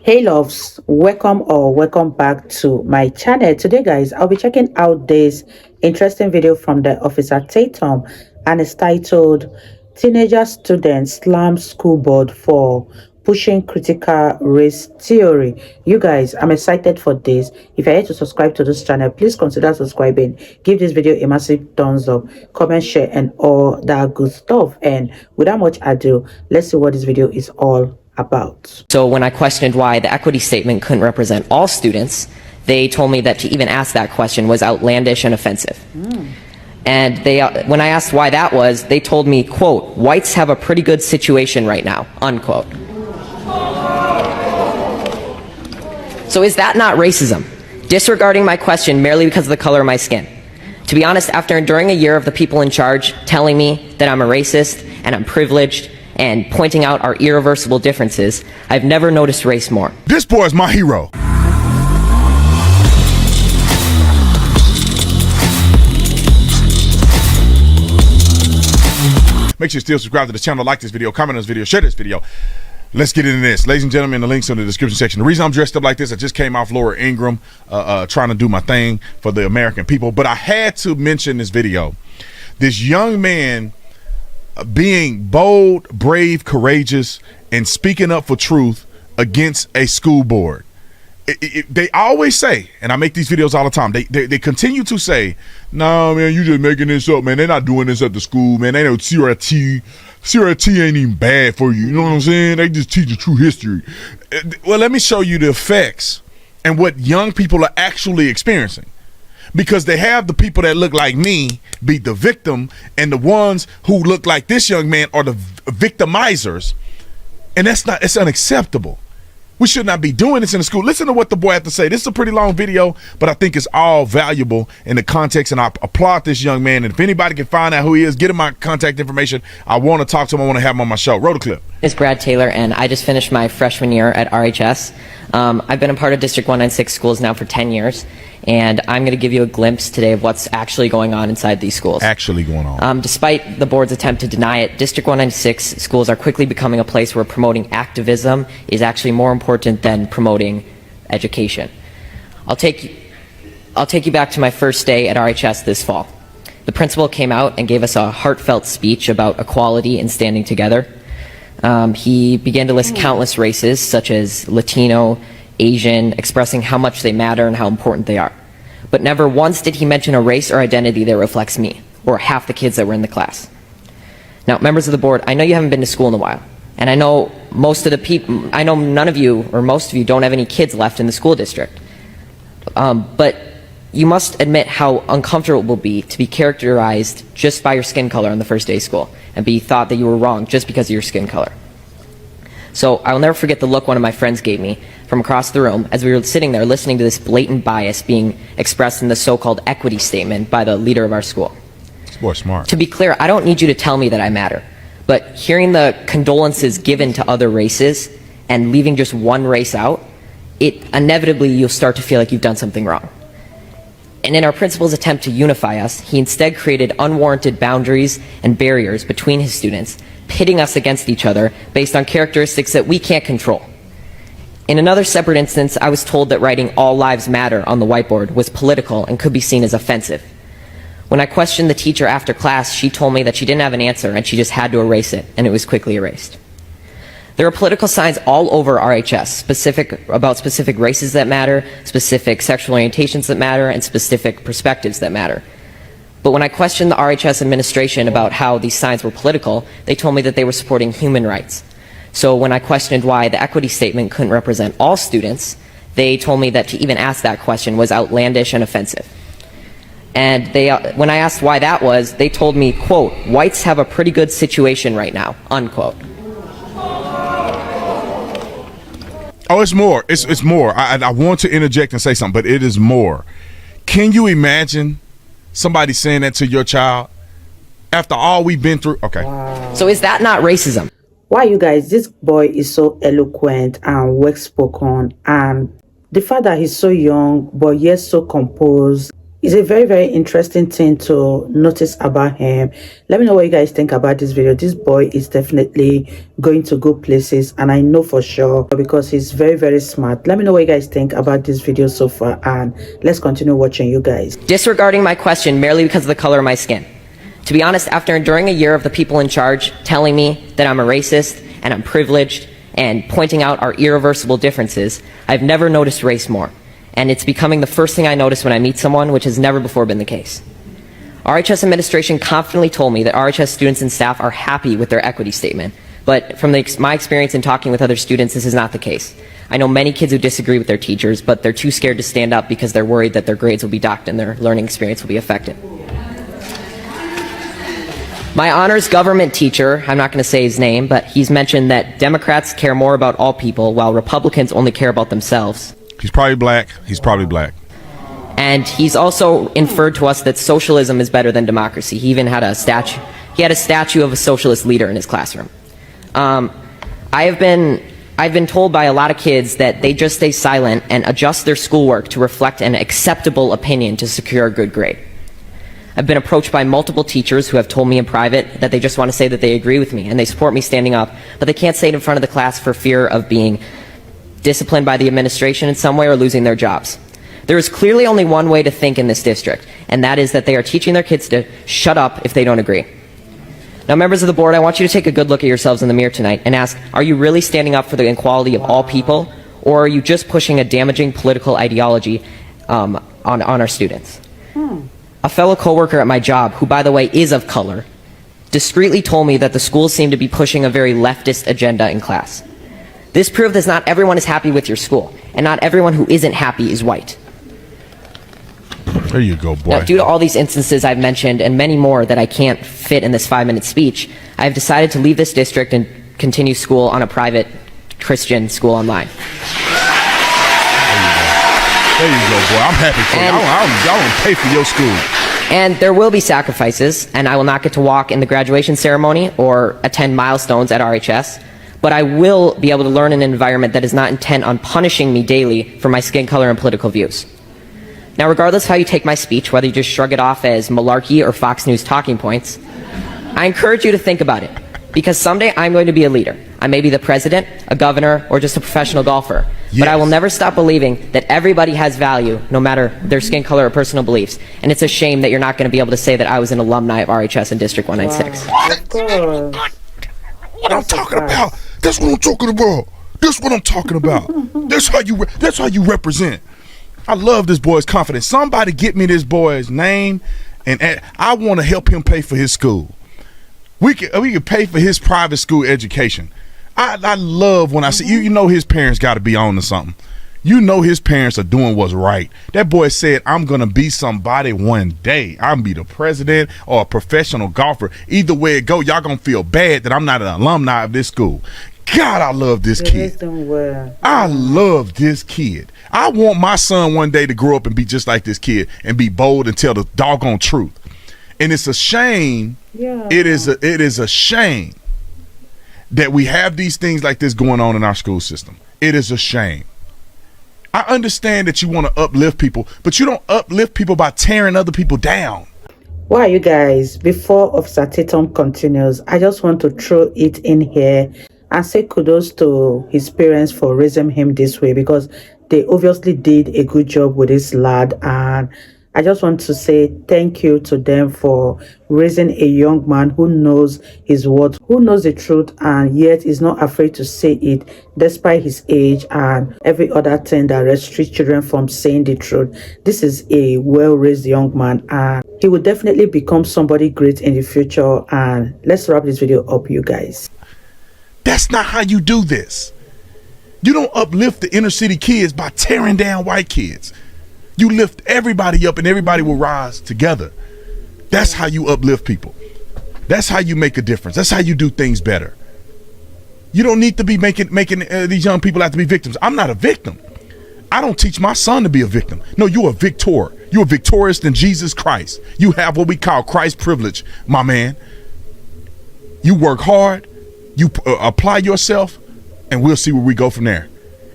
Hey loves, welcome back to my channel. Today guys, I'll be checking out this interesting video from the officer Tatum, and it's titled Teenager Students Slam School Board for Pushing Critical Race Theory. You guys, I'm excited for this. If you're yet to subscribe to this channel, please consider subscribing. Give this video a massive thumbs up, comment, share, and all that good stuff. And without much ado, let's see what this video is all about. So when I questioned why the equity statement couldn't represent all students, they told me that to even ask that question was outlandish and offensive. And when I asked why that was, they told me, quote, "Whites have a pretty good situation right now," unquote. So is that not racism? Disregarding my question merely because of the color of my skin. To be honest, after enduring a year of the people in charge telling me that I'm a racist and I'm privileged and pointing out our irreversible differences, I've never noticed race more. This boy is my hero. Make sure you still subscribe to the channel, like this video, comment on this video, share this video. Let's get into this. Ladies and gentlemen, the links in the description section. The reason I'm dressed up like this, I just came off Laura Ingraham, trying to do my thing for the American people. But I had to mention this video. This young man being bold, brave, courageous, and speaking up for truth against a school board. They always say, and I make these videos all the time, they continue to say, "No, man, you just making this up, man. They're not doing this at the school, man. They know CRT ain't even bad for you. You know what I'm saying? They just teach the true history." Well, let me show you the effects and what young people are actually experiencing. Because they have the people that look like me be the victim, and the ones who look like this young man are the victimizers. And it's unacceptable. We should not be doing this in the school. Listen to what the boy had to say. This is a pretty long video, but I think it's all valuable in the context, and I applaud this young man. And if anybody can find out who he is, get him my contact information. I want to talk to him. I want to have him on my show. Roll the clip. It's Brad Taylor, and I just finished my freshman year at RHS. I've been a part of District 196 schools now for 10 years, and I'm going to give you a glimpse today of what's actually going on inside these schools. Despite the board's attempt to deny it, District 196 schools are quickly becoming a place where promoting activism is actually more important than promoting education. I'll take you back to my first day at RHS this fall. The principal came out and gave us a heartfelt speech about equality and standing together. He began to list countless races, such as Latino, Asian, expressing how much they matter and how important they are. But never once did he mention a race or identity that reflects me, or half the kids that were in the class. Now, members of the board, I know you haven't been to school in a while, and I know none of you, or most of you, don't have any kids left in the school district. But you must admit how uncomfortable it will be to be characterized just by your skin color on the first day of school, and be thought that you were wrong just because of your skin color. So I will never forget the look one of my friends gave me from across the room as we were sitting there listening to this blatant bias being expressed in the so-called equity statement by the leader of our school. This boy's smart. To be clear, I don't need you to tell me that I matter, but hearing the condolences given to other races and leaving just one race out, inevitably you'll start to feel like you've done something wrong. And in our principal's attempt to unify us, he instead created unwarranted boundaries and barriers between his students, pitting us against each other based on characteristics that we can't control. In another separate instance, I was told that writing "All Lives Matter" on the whiteboard was political and could be seen as offensive. When I questioned the teacher after class, she told me that she didn't have an answer and she just had to erase it, and it was quickly erased. There are political signs all over RHS, about specific races that matter, specific sexual orientations that matter, and specific perspectives that matter. But when I questioned the RHS administration about how these signs were political, they told me that they were supporting human rights. So when I questioned why the equity statement couldn't represent all students, they told me that to even ask that question was outlandish and offensive. And when I asked why that was, they told me, quote, "Whites have a pretty good situation right now," unquote. Oh, it's more. It's more. I want to interject and say something, but it is more. Can you imagine somebody saying that to your child after all we've been through? Okay. Wow. So is that not racism? Why, you guys, this boy is so eloquent and well spoken, and the fact that he's so young but yet so composed, It's a very, very interesting thing to notice about him. Let me know what you guys think about this video. This boy is definitely going to go places, and I know for sure because he's very, very smart. Let me know what you guys think about this video so far, and let's continue watching, you guys. Disregarding my question merely because of the color of my skin. To be honest, after enduring a year of the people in charge telling me that I'm a racist and I'm privileged and pointing out our irreversible differences, I've never noticed race more. And it's becoming the first thing I notice when I meet someone, which has never before been the case. RHS administration confidently told me that RHS students and staff are happy with their equity statement, but from my experience in talking with other students, this is not the case. I know many kids who disagree with their teachers, but they're too scared to stand up because they're worried that their grades will be docked and their learning experience will be affected. My honors government teacher, I'm not going to say his name, but he's mentioned that Democrats care more about all people while Republicans only care about themselves. He's probably black. He's probably black. And he's also inferred to us that socialism is better than democracy. He even had a statue. He had a statue of a socialist leader in his classroom. I've been told by a lot of kids that they just stay silent and adjust their schoolwork to reflect an acceptable opinion to secure a good grade. I've been approached by multiple teachers who have told me in private that they just want to say that they agree with me and they support me standing up, but they can't say it in front of the class for fear of being disciplined by the administration in some way or losing their jobs. There is clearly only one way to think in this district, and that is that they are teaching their kids to shut up if they don't agree. Now, members of the board, I want you to take a good look at yourselves in the mirror tonight and ask, are you really standing up for the equality of all people, or are you just pushing a damaging political ideology on our students? A fellow coworker at my job, who by the way is of color, discreetly told me that the schools seem to be pushing a very leftist agenda in class. This proved that not everyone is happy with your school, and not everyone who isn't happy is white. There you go, boy. Now, due to all these instances I've mentioned, and many more that I can't fit in this 5-minute speech, I've decided to leave this district and continue school on a private Christian school online. There you go, boy. I'm happy for you. I don't pay for your school. And there will be sacrifices, and I will not get to walk in the graduation ceremony or attend milestones at RHS, but I will be able to learn in an environment that is not intent on punishing me daily for my skin color and political views. Now, regardless of how you take my speech, whether you just shrug it off as malarkey or Fox News talking points, I encourage you to think about it, because someday I'm going to be a leader. I may be the president, a governor, or just a professional golfer, but I will never stop believing that everybody has value, no matter their skin color or personal beliefs, and it's a shame that you're not going to be able to say that I was an alumni of RHS in District 196. Wow. What I'm talking about. That's what I'm talking about. That's what I'm talking about. That's how you represent. I love this boy's confidence. Somebody get me this boy's name, and I want to help him pay for his school. We can pay for his private school education. I love when I see you know his parents got to be on to something. You know his parents are doing what's right. That boy said, I'm going to be somebody one day. I'm going to be the president or a professional golfer. Either way it go, y'all going to feel bad that I'm not an alumni of this school. God, I love this kid. I love this kid. I want my son one day to grow up and be just like this kid and be bold and tell the doggone truth. And it's a shame. Yeah. It is a shame that we have these things like this going on in our school system. It is a shame. I understand that you want to uplift people, but you don't uplift people by tearing other people down. Wow, you guys, before Officer Tatum continues, I just want to throw it in here and say kudos to his parents for raising him this way, because they obviously did a good job with this lad, and I just want to say thank you to them for raising a young man who knows his worth, who knows the truth, and yet is not afraid to say it despite his age and every other thing that restricts children from saying the truth. This is a well-raised young man, and he will definitely become somebody great in the future. And let's wrap this video up, you guys. That's not how you do this. You don't uplift the inner city kids by tearing down white kids. You lift everybody up and everybody will rise together. That's how you uplift people. That's how you make a difference. That's how you do things better. You don't need to be making these young people have to be victims. I'm not a victim. I don't teach my son to be a victim. No, you're a victor. You're victorious in Jesus Christ. You have what we call Christ privilege, my man. You work hard, you apply yourself, and we'll see where we go from there.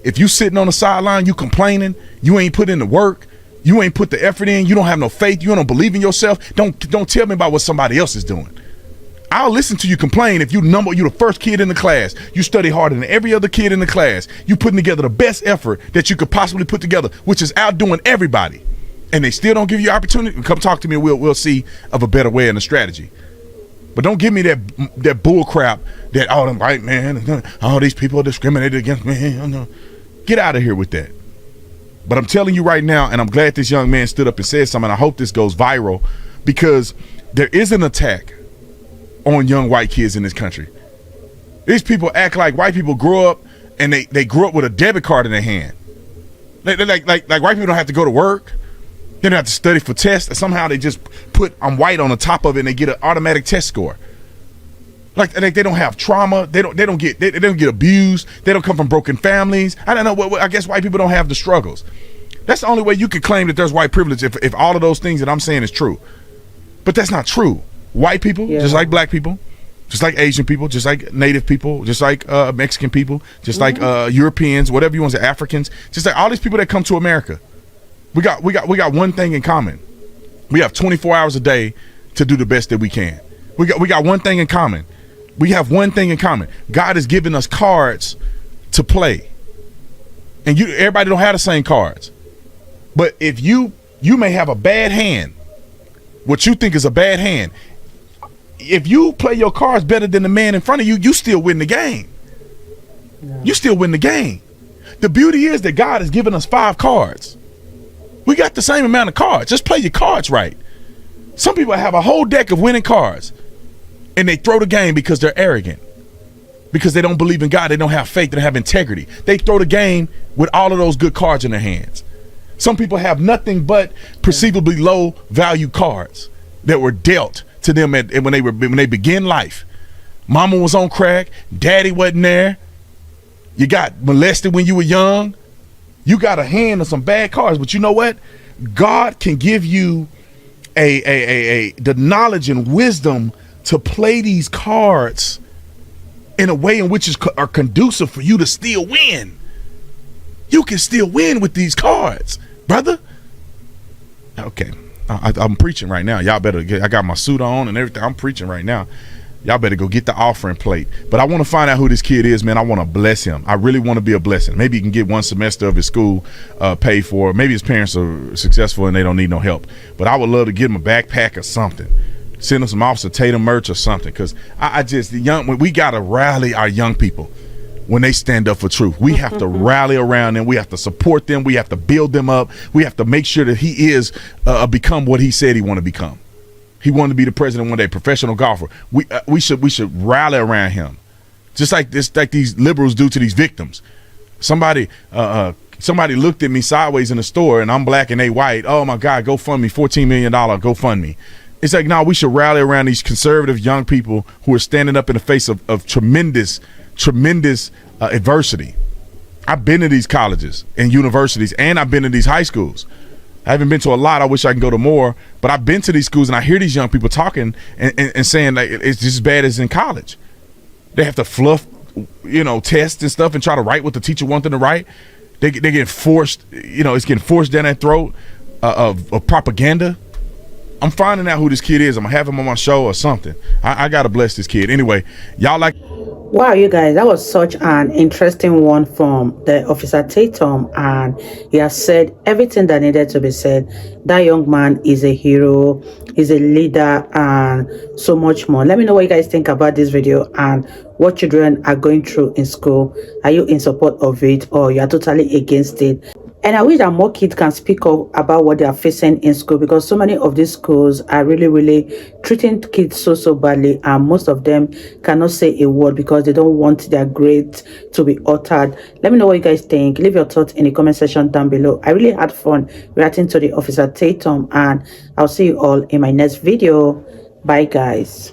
If you sitting on the sideline, you complaining, you ain't put in the work, You ain't put the effort in. You don't have no faith. You don't believe in yourself. Don't tell me about what somebody else is doing. I'll listen to you complain if you the first kid in the class. You study harder than every other kid in the class. You putting together the best effort that you could possibly put together, which is outdoing everybody. And they still don't give you opportunity. Come talk to me and we'll see of a better way and a strategy. But don't give me that bull crap that all them white man, all these people are discriminated against me. Get out of here with that. But I'm telling you right now, and I'm glad this young man stood up and said something. I hope this goes viral, because there is an attack on young white kids in this country. These people act like white people grow up and they grew up with a debit card in their hand. Like white people don't have to go to work. They don't have to study for tests. And somehow they just put "I'm white" on the top of it and they get an automatic test score. Like they don't have trauma. They don't get abused. They don't come from broken families. I don't know. I guess white people don't have the struggles. That's the only way you could claim that there's white privilege, if all of those things that I'm saying is true. But that's not true. White people, just like black people, just like Asian people, just like Native people, just like Mexican people, just like Europeans, whatever you want to say, Africans, just like all these people that come to America, we got one thing in common. We have 24 hours a day to do the best that we can. We got one thing in common. We have one thing in common. God has given us cards to play, and everybody don't have the same cards. But if you may have a bad hand, what you think is a bad hand, if you play your cards better than the man in front of you, you still win the game. Yeah. You still win the game. The beauty is that God has given us 5 cards. We got the same amount of cards. Just play your cards right. Some people have a whole deck of winning cards, and they throw the game because they're arrogant, because they don't believe in God. They don't have faith. They don't have integrity. They throw the game with all of those good cards in their hands. Some people have nothing but perceivably low value cards that were dealt to them when they begin life. Mama was on crack. Daddy wasn't there. You got molested when you were young. You got a hand of some bad cards. But you know what? God can give you the knowledge and wisdom to play these cards in a way in which are conducive for you to still win. You can still win with these cards, brother. Okay. I'm preaching right now. Y'all better I got my suit on and everything. I'm preaching right now. Y'all better go get the offering plate. But I want to find out who this kid is, man. I want to bless him. I really want to be a blessing. Maybe he can get one semester of his school paid for. Maybe his parents are successful and they don't need no help. But I would love to give him a backpack or something. Send him some Officer Tatum merch or something. Because we got to rally our young people when they stand up for truth. We have to rally around them. We have to support them. We have to build them up. We have to make sure that he is become what he said he want to become. He wanted to be the president one day, professional golfer. We should rally around him, just like these liberals do to these victims. Somebody looked at me sideways in the store, and I'm black and they white. Oh my God, GoFundMe, $14 million GoFundMe. It's like, no, we should rally around these conservative young people who are standing up in the face of tremendous adversity. I've been to these colleges and universities, and I've been to these high schools. I haven't been to a lot. I wish I can go to more, but I've been to these schools and I hear these young people talking and saying like it's just as bad as in college. They have to fluff, tests and stuff and try to write what the teacher wants them to write. They get forced, it's getting forced down their throat of propaganda. I'm finding out who this kid is. I'm gonna have him on my show or something. I gotta bless this kid. Anyway, y'all like. Wow, you guys, that was such an interesting one from the Officer Tatum, and he has said everything that needed to be said. That young man is a hero, is a leader, and so much more. Let me know what you guys think about this video and what children are going through in school. Are you in support of it or you are totally against it? And I wish that more kids can speak up about what they are facing in school, because so many of these schools are really treating kids so badly, and most of them cannot say a word because they don't want their grades to be altered. Let me know what you guys think. Leave your thoughts in the comment section down below. I really had fun reacting to the Officer Tatum, and I'll see you all in my next video. Bye guys.